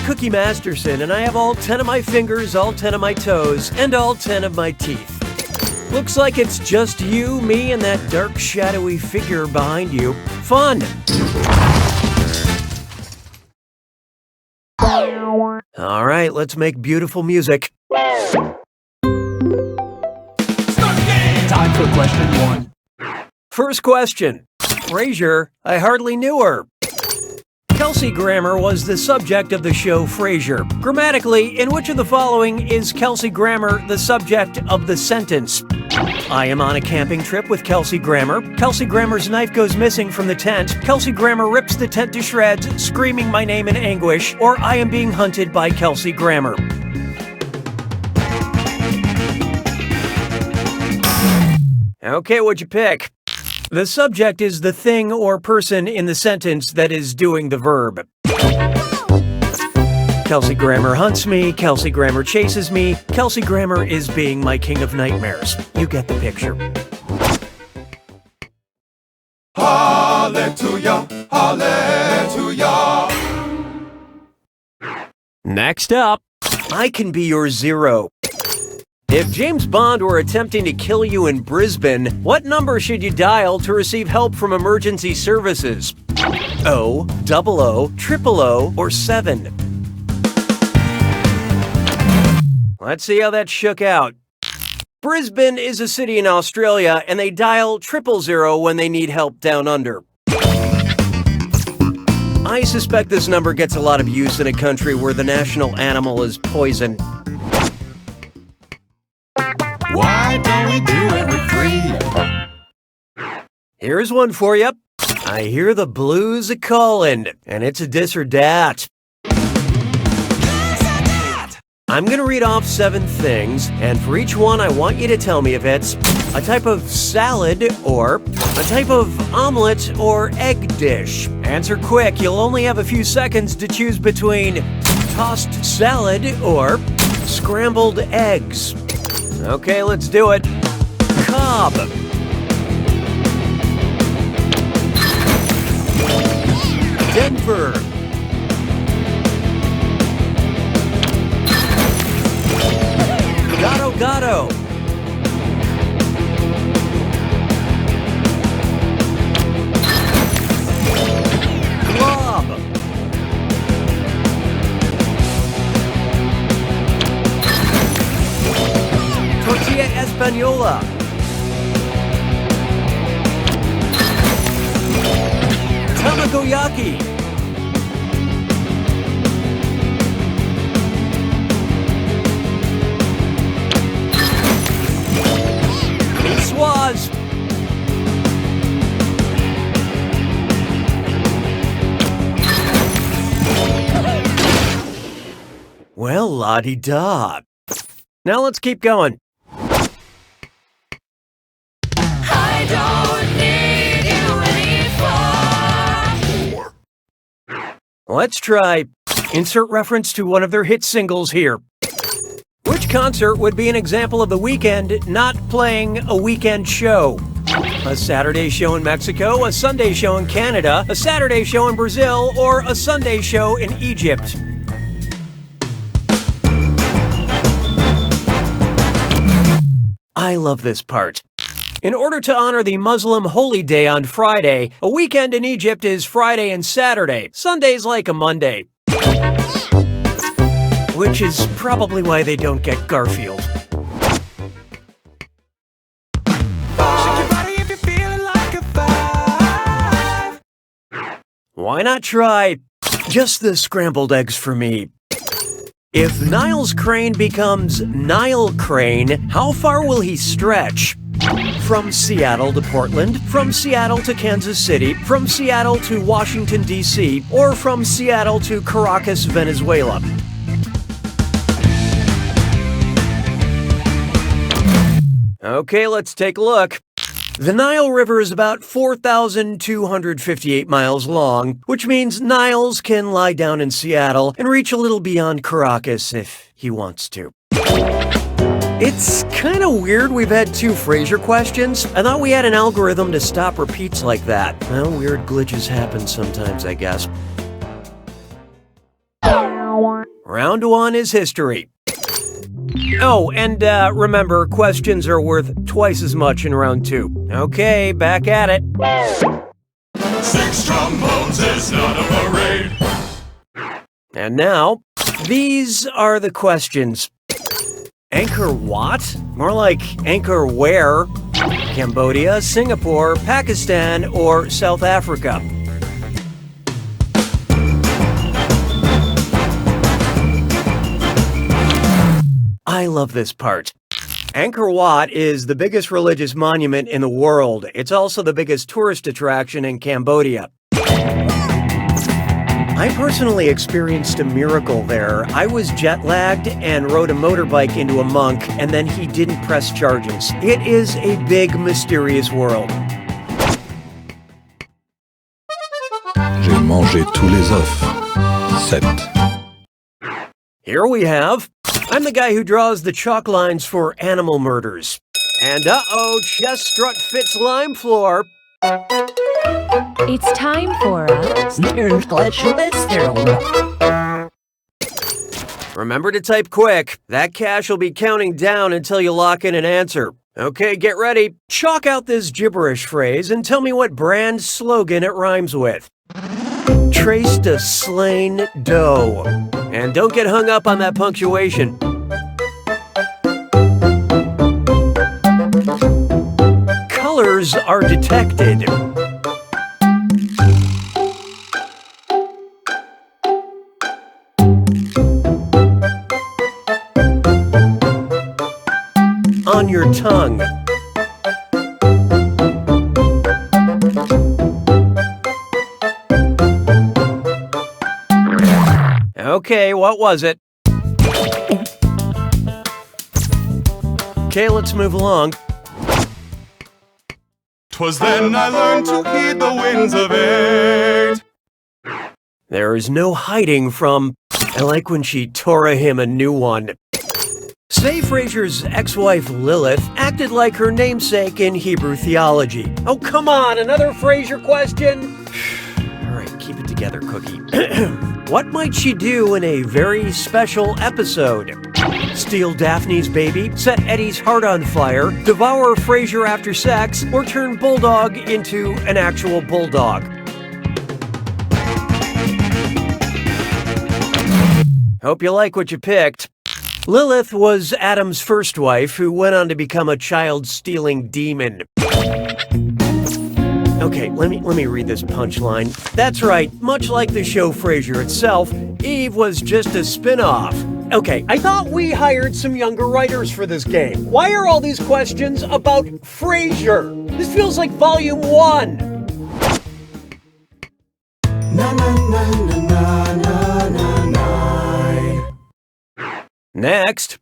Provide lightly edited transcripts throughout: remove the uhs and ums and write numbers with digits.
Cookie Masterson, and I have all 10 of my fingers, all 10 of my toes, and all 10 of my teeth. Looks like it's just you, me, and that dark, shadowy figure behind you. Fun! All right, let's make beautiful music. Time for question 1. First question. Fraiser, I hardly knew her. Kelsey Grammer was the subject of the show Fraiser. Grammatically, in which of the following is Kelsey Grammer the subject of the sentence? I am on a camping trip with Kelsey Grammer. Kelsey Grammer's knife goes missing from the tent. Kelsey Grammer rips the tent to shreds, screaming my name in anguish. Or I am being hunted by Kelsey Grammer. Okay, what'd you pick? The subject is the thing or person in the sentence that is doing the verb. Kelsey Grammer hunts me, Kelsey Grammer chases me, Kelsey Grammer is being my king of nightmares. You get the picture. Hallelujah, hallelujah. Next up, I can be your zero. If James Bond were attempting to kill you in Brisbane, what number should you dial to receive help from emergency services? O, 00, 000, or 7? Let's see how that shook out. Brisbane is a city in Australia, and they dial 000 when they need help down under. I suspect this number gets a lot of use in a country where the national animal is poison. Why don't we do it with 3? Here's one for you. I hear the blues a-callin', and it's a dis or dat. I'm gonna read off 7 things, and for each one I want you to tell me if it's a type of salad or a type of omelet or egg dish. Answer quick, you'll only have a few seconds to choose between tossed salad or scrambled eggs. Okay, let's do it. Cobb. Denver. Gato Gato. Glob. Tortilla Española. Tamagoyaki. Niçoise. Well, la-di-da. Now let's keep going. I don't need you anymore. Let's try insert reference to one of their hit singles here. Which concert would be an example of The Weeknd not playing a weekend show? A Saturday show in Mexico, a Sunday show in Canada, a Saturday show in Brazil, or a Sunday show in Egypt? I love this part. In order to honor the Muslim holy day on Friday, a weekend in Egypt is Friday and Saturday. Sunday's like a Monday. Which is probably why they don't get Garfield. Why not try just the scrambled eggs for me? If Niles Crane becomes Nile Crane, how far will he stretch? From Seattle to Portland, from Seattle to Kansas City, from Seattle to Washington, D.C., or from Seattle to Caracas, Venezuela? Okay, let's take a look. The Nile River is about 4,258 miles long, which means Niles can lie down in Seattle and reach a little beyond Caracas if he wants to. It's kind of weird we've had 2 Fraiser questions. I thought we had an algorithm to stop repeats like that. Well, weird glitches happen sometimes, I guess. Round 1 is history. Oh, and remember, questions are worth twice as much in round 2. Okay, back at it. 6 trombones is not a parade. And now, these are the questions. Angkor Wat? More like Angkor where? Cambodia, Singapore, Pakistan, or South Africa? I love this part. Angkor Wat is the biggest religious monument in the world. It's also the biggest tourist attraction in Cambodia. I personally experienced a miracle there. I was jet-lagged and rode a motorbike into a monk, and then he didn't press charges. It is a big, mysterious world. J'ai mangé tous les œufs. 7. Here we have, I'm the guy who draws the chalk lines for animal murders. And uh-oh, chest strut fits lime floor. It's time for a Remember to type quick. That cache will be counting down until you lock in an answer. Okay, get ready. Chalk out this gibberish phrase and tell me what brand slogan it rhymes with. Traced a slain doe. And don't get hung up on that punctuation. Colors are detected. On your tongue. Okay, what was it? Okay, let's move along. 'Twas then I learned to heed the winds of 8. There is no hiding from, I like when she tore him a new one. Say Fraiser's ex-wife Lilith acted like her namesake in Hebrew theology. Oh, come on, another Fraiser question? All right, keep it together, Cookie. What might she do in a very special episode? Steal Daphne's baby, set Eddie's heart on fire, devour Fraiser after sex, or turn Bulldog into an actual bulldog? Hope you like what you picked. Lilith was Adam's first wife, who went on to become a child-stealing demon. Okay, let me read this punchline. That's right, much like the show Fraiser itself, Eve was just a spin-off. Okay, I thought we hired some younger writers for this game. Why are all these questions about Fraiser? This feels like volume 1. Na na na na na na na na. Next,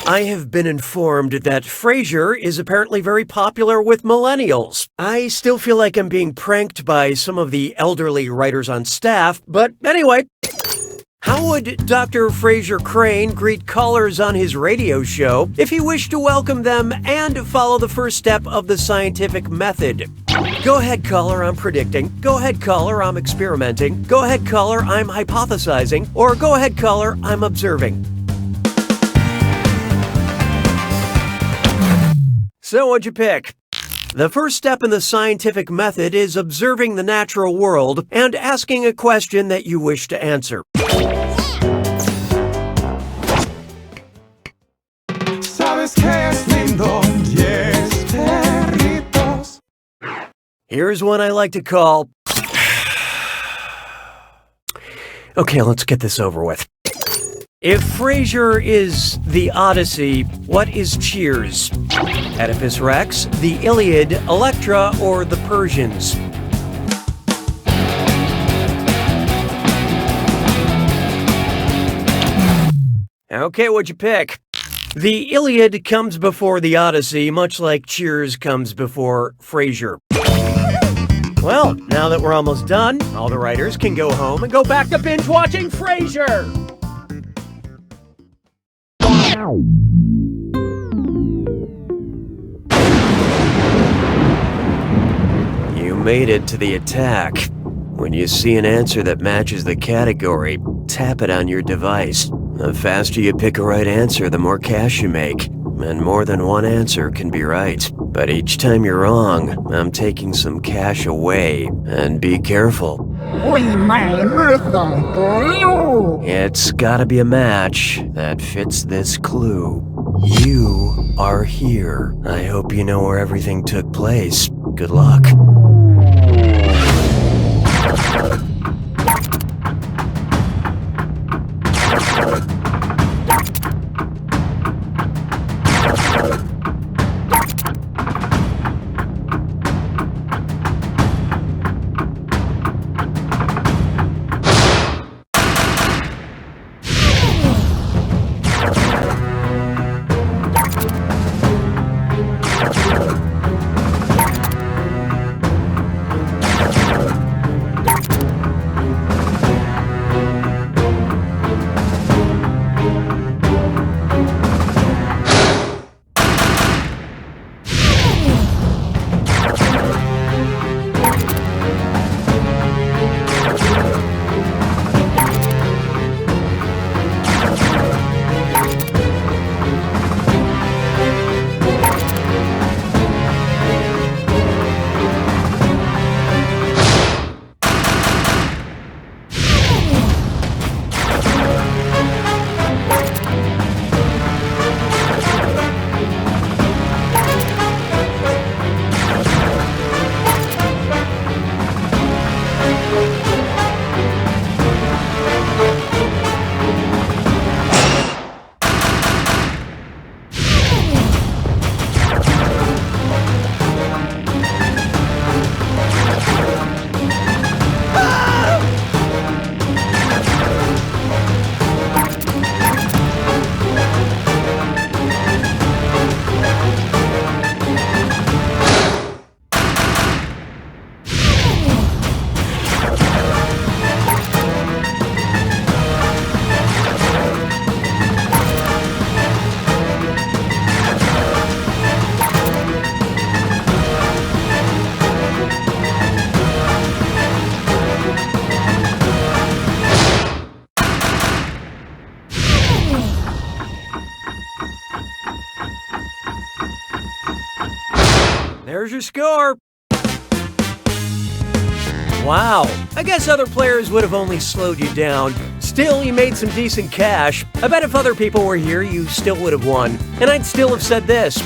I have been informed that Fraiser is apparently very popular with millennials. I still feel like I'm being pranked by some of the elderly writers on staff, but anyway. How would Dr. Fraiser Crane greet callers on his radio show if he wished to welcome them and follow the first step of the scientific method? Go ahead, caller, I'm predicting. Go ahead, caller, I'm experimenting. Go ahead, caller, I'm hypothesizing. Or go ahead, caller, I'm observing. So what'd you pick? The first step in the scientific method is observing the natural world and asking a question that you wish to answer. Sabes que es lindo, 10 perritos. Here's one I like to call... Okay, let's get this over with. If Fraiser is the Odyssey, what is Cheers? Oedipus Rex, the Iliad, Electra, or the Persians? Okay, what'd you pick? The Iliad comes before the Odyssey, much like Cheers comes before Fraiser. Well, now that we're almost done, all the writers can go home and go back to binge watching Fraiser! You made it to the attack. When you see an answer that matches the category, tap it on your device. The faster you pick a right answer, the more cash you make. And more than one answer can be right. But each time you're wrong, I'm taking some cash away. And be careful. We may listen to you. It's gotta be a match that fits this clue. You are here. I hope you know where everything took place. Good luck. There's your score. Wow, I guess other players would have only slowed you down. Still, you made some decent cash. I bet if other people were here, you still would have won. And I'd still have said this: